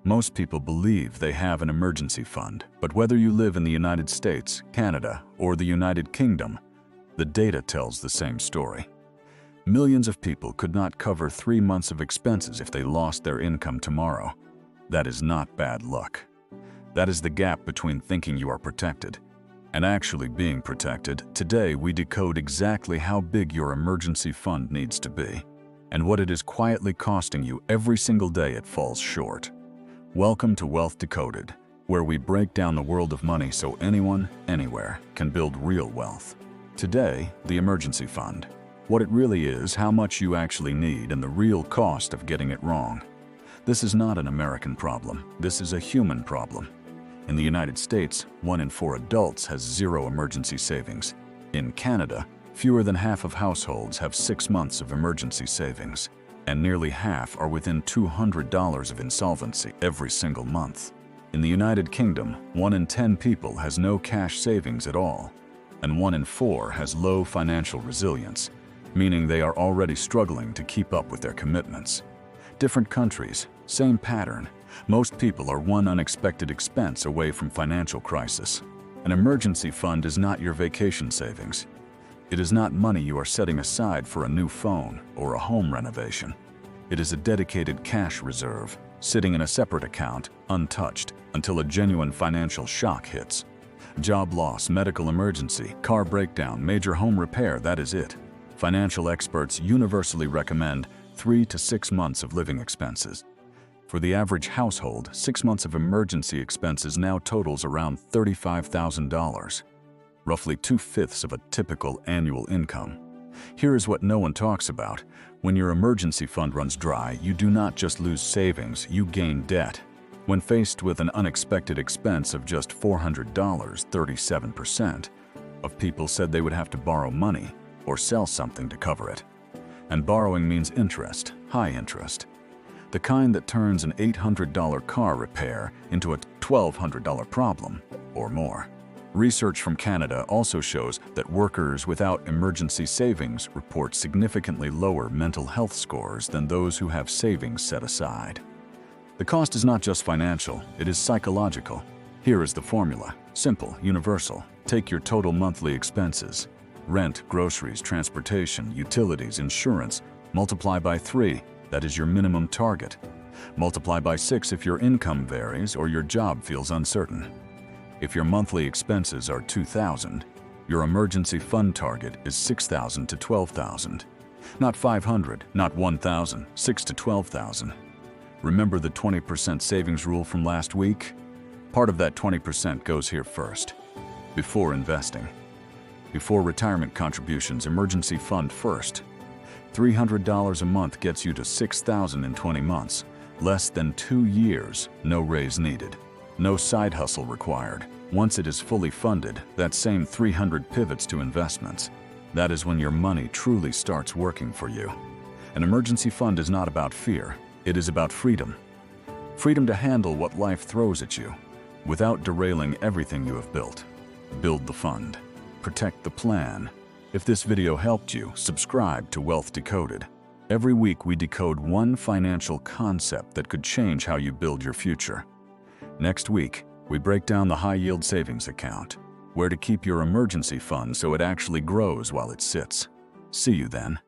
Most people believe they have an emergency fund, but whether you live in the United States, Canada, or the United Kingdom, the data tells the same story. Millions of people could not cover 3 months of expenses if they lost their income tomorrow. That is not bad luck. That is the gap between thinking you are protected and actually being protected. Today, we decode exactly how big your emergency fund needs to be and what it is quietly costing you every single day it falls short. Welcome to Wealth Decoded, where we break down the world of money so anyone, anywhere, can build real wealth. Today, the emergency fund. What it really is, how much you actually need, and the real cost of getting it wrong. This is not an American problem. This is a human problem. In the United States, 1 in 4 adults has zero emergency savings. In Canada, fewer than half of households have 6 months of emergency savings, and nearly half are within $200 of insolvency every single month. In the United Kingdom, 1 in 10 people has no cash savings at all, and 1 in 4 has low financial resilience, meaning they are already struggling to keep up with their commitments. Different countries, same pattern. Most people are one unexpected expense away from financial crisis. An emergency fund is not your vacation savings. It is not money you are setting aside for a new phone or a home renovation. It is a dedicated cash reserve, sitting in a separate account, untouched, until a genuine financial shock hits. Job loss, medical emergency, car breakdown, major home repair, that is it. Financial experts universally recommend 3 to 6 months of living expenses. For the average household, 6 months of emergency expenses now totals around $35,000. Roughly 2/5 of a typical annual income. Here is what no one talks about. When your emergency fund runs dry, you do not just lose savings, you gain debt. When faced with an unexpected expense of just $400, 37% of people said they would have to borrow money or sell something to cover it. And borrowing means interest, high interest. The kind that turns an $800 car repair into a $1,200 problem or more. Research from Canada also shows that workers without emergency savings report significantly lower mental health scores than those who have savings set aside. The cost is not just financial, it is psychological. Here is the formula. Simple, universal. Take your total monthly expenses. Rent, groceries, transportation, utilities, insurance. Multiply by 3. That is your minimum target. Multiply by 6 if your income varies or your job feels uncertain. If your monthly expenses are $2,000, your emergency fund target is $6,000 to $12,000. Not $500, not $1,000, $6,000 to $12,000. Remember the 20% savings rule from last week? Part of that 20% goes here first. Before investing. Before retirement contributions, emergency fund first. $300 a month gets you to $6,000 in 20 months. Less than 2 years, no raise needed. No side hustle required. Once it is fully funded, that same $300 pivots to investments. That is when your money truly starts working for you. An emergency fund is not about fear. It is about freedom. Freedom to handle what life throws at you without derailing everything you have built. Build the fund. Protect the plan. If this video helped you, subscribe to Wealth Decoded. Every week we decode one financial concept that could change how you build your future. Next week, we break down the high-yield savings account, where to keep your emergency fund so it actually grows while it sits. See you then.